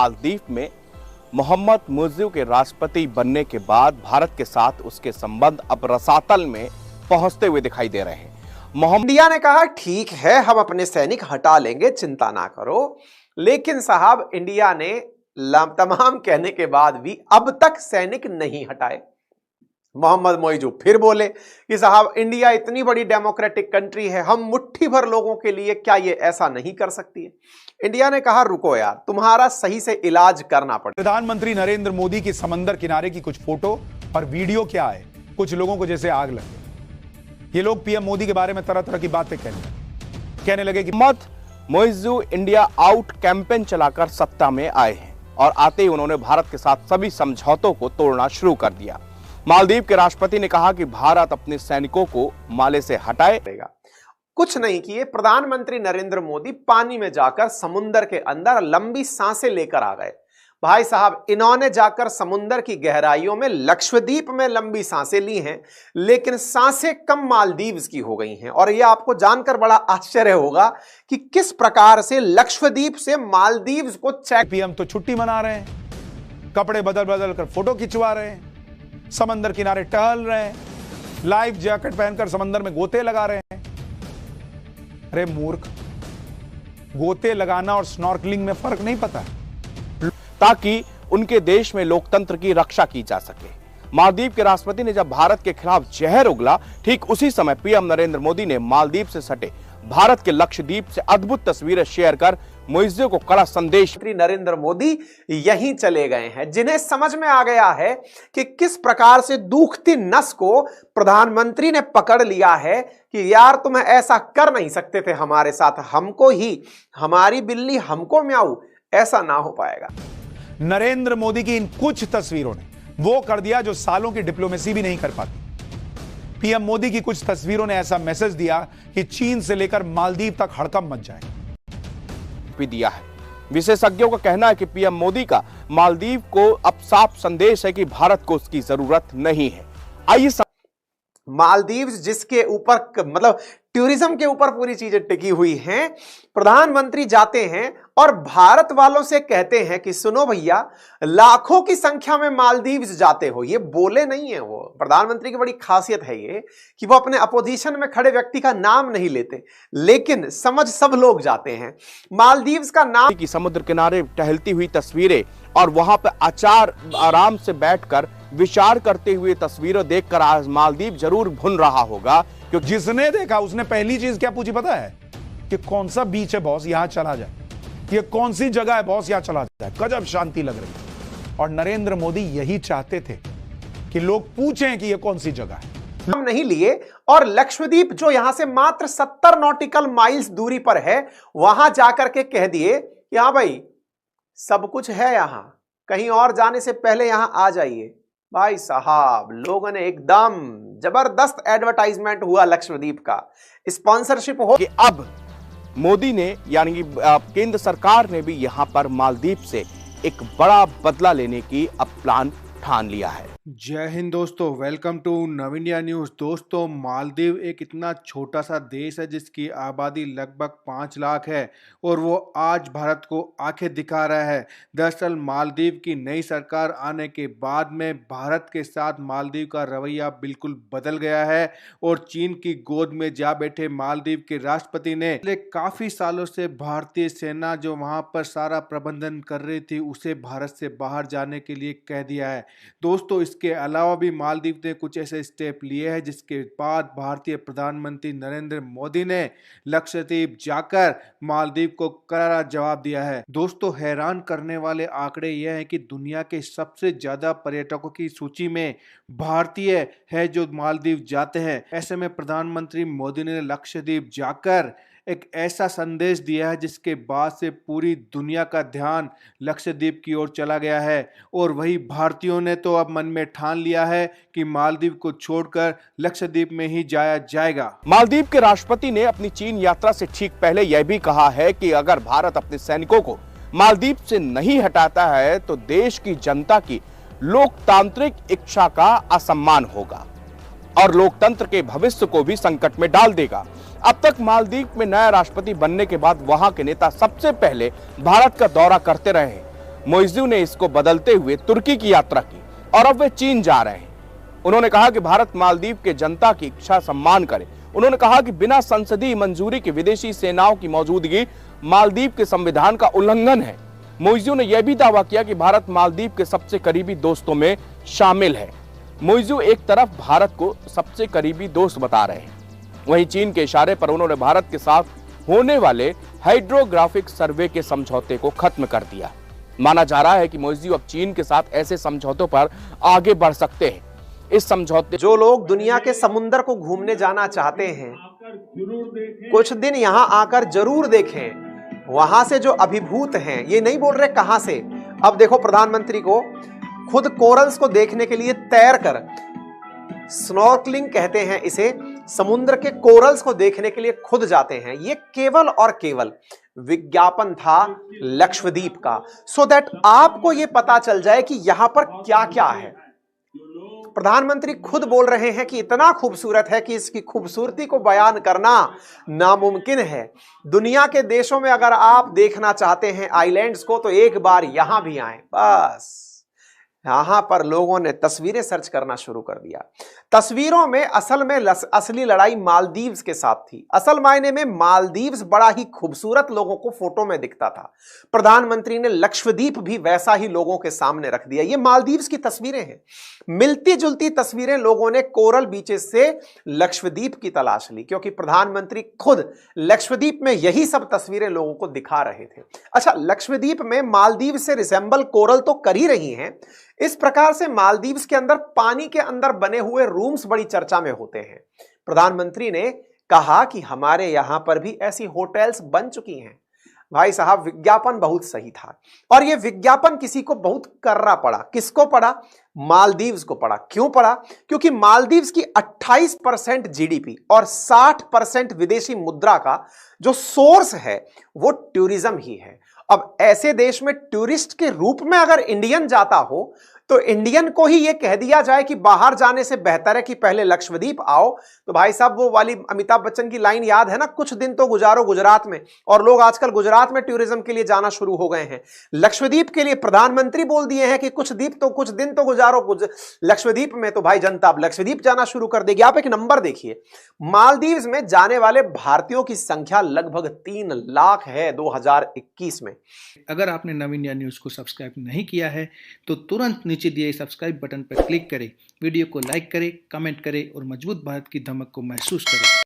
मालदीव में मोहम्मद मुर्सी के राष्ट्रपति बनने के बाद भारत के साथ उसके संबंध अब रसातल में पहुंचते हुए दिखाई दे रहे हैं। इंडिया ने कहा ठीक है हम अपने सैनिक हटा लेंगे, चिंता ना करो। लेकिन साहब इंडिया ने तमाम कहने के बाद भी अब तक सैनिक नहीं हटाए। मोहम्मद मोइजू फिर बोले कि साहब इंडिया इतनी बड़ी डेमोक्रेटिक कंट्री है, हम मुट्ठी भर लोगों के लिए क्या ये ऐसा नहीं कर सकती है। इंडिया ने कहा रुको यार, तुम्हारा सही से इलाज करना पड़ेगा। प्रधानमंत्री नरेंद्र मोदी की समंदर किनारे की कुछ फोटो और वीडियो क्या है, कुछ लोगों को जैसे आग लगे। ये लोग पीएम मोदी के बारे में तरह तरह की बातें कहने लगे कि Mohamed Muizzu India out campaign चलाकर सत्ता में आए हैं और आते ही उन्होंने भारत के साथ सभी समझौतों को तोड़ना शुरू कर दिया। मालदीव के राष्ट्रपति ने कहा कि भारत अपने सैनिकों को माले से हटाएगा। कुछ नहीं किए, प्रधानमंत्री नरेंद्र मोदी पानी में जाकर समुद्र के अंदर लंबी सांसें लेकर आ गए। भाई साहब इन्होंने जाकर समुद्र की गहराइयों में लक्षद्वीप में लंबी सांसें ली हैं, लेकिन सांसें कम मालदीव्स की हो गई हैं। और यह आपको जानकर बड़ा आश्चर्य होगा कि किस प्रकार से लक्षद्वीप से मालदीव्स को चेक। पीएम तो छुट्टी मना रहे हैं, कपड़े बदल बदल कर फोटो खिंचवा रहे हैं, समंदर किनारे टहल रहे हैं, लाइफ जैकेट पहनकर समंदर में गोते लगा रहे हैं। अरे मूर्ख, गोते लगाना और स्नॉर्कलिंग में फर्क नहीं पता, ताकि उनके देश में लोकतंत्र की रक्षा की जा सके। मालदीव के राष्ट्रपति ने जब भारत के खिलाफ जहर उगला, ठीक उसी समय पीएम नरेंद्र मोदी ने मालदीव से सटे भारत के लक्षद्वीप से अद्भुत तस्वीरें शेयर कर मुइज्जू को कड़ा संदेश। नरेंद्र मोदी यहीं चले गए हैं, जिन्हें समझ में आ गया है कि किस प्रकार से दुखती नस को प्रधानमंत्री ने पकड़ लिया है कि यार तुम ऐसा कर नहीं सकते थे हमारे साथ, हमको ही हमारी बिल्ली हमको म्याऊ, ऐसा ना हो पाएगा। नरेंद्र मोदी की इन कुछ तस्वीरों ने वो कर दिया जो सालों की डिप्लोमेसी भी नहीं कर पाती। पीएम मोदी की कुछ तस्वीरों ने ऐसा मैसेज दिया कि चीन से लेकर मालदीव तक हड़कंप मच जाए भी दिया है। विशेषज्ञों का कहना है कि पीएम मोदी का मालदीव को अब साफ संदेश है कि भारत को उसकी जरूरत नहीं है। आइए मालदीव्स जिसके ऊपर मतलब टूरिज्म के ऊपर पूरी चीजें टिकी हुई हैं, प्रधानमंत्री जाते हैं और भारत वालों से कहते हैं कि सुनो भैया, लाखों की संख्या में मालदीव्स जाते हो। ये बोले नहीं है, वो प्रधानमंत्री की बड़ी खासियत है ये कि वो अपने अपोजिशन में खड़े व्यक्ति का नाम नहीं लेते, लेकिन समझ सब लोग जाते हैं। मालदीव्स का नाम की समुद्र किनारे टहलती हुई तस्वीरें और वहां पर आराम से बैठकर विचार करते हुए तस्वीरें देखकर आज मालदीव जरूर भुन रहा होगा। क्योंकि जिसने देखा उसने पहली चीज क्या पूछी पता है? कि कौन सा बीच है बॉस, यहां चला जाए। ये कौन सी जगह है बॉस, यहां चला जाए। गजब शांति लग रही है। और नरेंद्र मोदी यही चाहते थे कि लोग पूछें कि ये कौन सी जगह है। हम नहीं लिए और लक्षद्वीप जो यहां से मात्र 70 नॉटिकल माइल्स दूरी पर है, वहां जाकर के कह दिए कि हाँ भाई सब कुछ है, यहां कहीं और जाने से पहले यहां आ जाइए। भाई साहब लोगों ने एकदम जबरदस्त एडवर्टाइजमेंट हुआ लक्षद्वीप का, स्पॉन्सरशिप हो कि अब मोदी ने यानी कि केंद्र सरकार ने भी यहां पर मालदीव से एक बड़ा बदला लेने की अब प्लान ठान लिया है। जय हिंद दोस्तों, वेलकम टू नव इंडिया न्यूज़। दोस्तों मालदीव एक इतना छोटा सा देश है जिसकी आबादी लगभग 5 लाख है और वो आज भारत को आंखें दिखा रहा है। दरअसल मालदीव की नई सरकार आने के बाद में भारत के साथ मालदीव का रवैया बिल्कुल बदल गया है और चीन की गोद में जा बैठे मालदीव के राष्ट्रपति ने पिछले काफ़ी सालों से भारतीय सेना जो वहाँ पर सारा प्रबंधन कर रही थी उसे भारत से बाहर जाने के लिए कह दिया है। दोस्तों इसके अलावा भी मालदीव ने कुछ ऐसे स्टेप लिए हैं जिसके बाद भारतीय प्रधानमंत्री नरेंद्र मोदी ने लक्षद्वीप जाकर मालदीव को करारा जवाब दिया है। दोस्तों हैरान करने वाले आंकड़े यह है कि दुनिया के सबसे ज्यादा पर्यटकों की सूची में भारतीय है जो मालदीव जाते हैं। ऐसे में प्रधानमंत्री मोदी ने लक्षद्वीप जाकर एक ऐसा संदेश दिया है जिसके बाद से पूरी दुनिया का ध्यान लक्षद्वीप की ओर चला गया है और वही भारतीयों ने तो अब मन में ठान लिया है कि मालदीव को छोड़कर लक्षद्वीप में ही जाया जाएगा। मालदीव के राष्ट्रपति ने अपनी चीन यात्रा से ठीक पहले यह भी कहा है कि अगर भारत अपने सैनिकों को मालदीव से नहीं हटाता है तो देश की जनता की लोकतांत्रिक इच्छा का असम्मान होगा और लोकतंत्र के भविष्य को भी संकट में डाल देगा। अब तक मालदीव में नया राष्ट्रपति बनने के बाद वहां के नेता सबसे पहले भारत का दौरा करते रहे हैं। मोइज़ू ने इसको बदलते हुए तुर्की की यात्रा की और अब वे चीन जा रहे हैं। उन्होंने कहा कि भारत मालदीव के जनता की इच्छा सम्मान करे। उन्होंने कहा कि बिना संसदीय मंजूरी के विदेशी सेनाओं की मौजूदगी मालदीव के संविधान का उल्लंघन है। मोइज़ू ने यह भी दावा किया कि भारत मालदीव के सबसे करीबी दोस्तों में शामिल है। मोइज़ू एक तरफ भारत को सबसे करीबी दोस्त बता रहे हैं, वहीं चीन के इशारे पर उन्होंने भारत के साथ होने वाले हाइड्रोग्राफिक सर्वे के समझौते को खत्म कर दिया। माना जा रहा है कि मोइज़ू अब चीन के साथ ऐसे समझौतों पर आगे बढ़ सकते हैं। इस समझौते जो लोग दुनिया के समुद्र को घूमने जाना चाहते हैं, कुछ दिन यहां आकर जरूर देखें। वहां से जो अभिभूत हैं, ये नहीं बोल रहे कहां से। अब देखो, प्रधानमंत्री को खुद कोरल्स को देखने के लिए तैर कर, स्नॉर्कलिंग कहते हैं इसे, समुद्र के कोरल्स को देखने के लिए खुद जाते हैं। ये केवल और केवल विज्ञापन था लक्षद्वीप का, सो दैट आपको ये पता चल जाए कि यहां पर क्या क्या है। प्रधानमंत्री खुद बोल रहे हैं कि इतना खूबसूरत है कि इसकी खूबसूरती को बयान करना नामुमकिन है। दुनिया के देशों में अगर आप देखना चाहते हैं आइलैंड्स को, तो एक बार यहां भी आए। बस यहां पर लोगों ने तस्वीरें सर्च करना शुरू कर दिया। तस्वीरों में असल में असली लड़ाई मालदीव्स के साथ थी। असल मायने में मालदीव्स बड़ा ही खूबसूरत लोगों को फोटो में दिखता था। प्रधानमंत्री ने लक्षद्वीप भी वैसा ही लोगों के सामने रख दिया। ये मालदीव्स की तस्वीरें हैं। मिलती जुलती तस्वीरें लोगों ने कोरल बीचेस से लक्षद्वीप की तलाश ली, क्योंकि प्रधानमंत्री खुद लक्षद्वीप में यही सब तस्वीरें लोगों को दिखा रहे थे। अच्छा, लक्षद्वीप में मालदीव से रिसेंबल कोरल तो कर ही रही हैं। इस प्रकार से मालदीव्स के अंदर पानी के अंदर बने हुए रूम्स बड़ी चर्चा में होते हैं। प्रधानमंत्री ने कहा कि हमारे यहां पर भी ऐसी होटल्स बन चुकी हैं। भाई साहब, विज्ञापन बहुत सही था, और यह विज्ञापन किसी को बहुत करना पड़ा। किसको पड़ा? मालदीव्स को पड़ा। क्यों पड़ा? क्योंकि मालदीव्स की 28% जीडीपी और 60% विदेशी मुद्रा का जो सोर्स है वो टूरिज्म ही है। अब ऐसे देश में टूरिस्ट के रूप में अगर इंडियन जाता हो, तो इंडियन को ही यह कह दिया जाए कि बाहर जाने से बेहतर है कि पहले लक्षद्वीप आओ, तो भाई साहब वो वाली अमिताभ बच्चन की लाइन याद है ना, कुछ दिन तो गुजारो गुजरात में। और लोग आजकल गुजरात में टूरिज्म के लिए जाना शुरू हो गए हैं। लक्षद्वीप के लिए प्रधानमंत्री बोल दिए हैं कि कुछ दिन तो गुजारो लक्षद्वीप में, तो भाई जनता अब लक्षद्वीप जाना शुरू कर देगी। आप एक नंबर देखिए, मालदीव्स में जाने वाले भारतीयों की संख्या लगभग 3 लाख है 2021 में। अगर आपने नव इंडिया न्यूज़ को सब्सक्राइब नहीं किया है तो तुरंत नीचे दिए सब्सक्राइब बटन पर क्लिक करें, वीडियो को लाइक करें, कमेंट करें और मजबूत भारत की धमक को महसूस करें।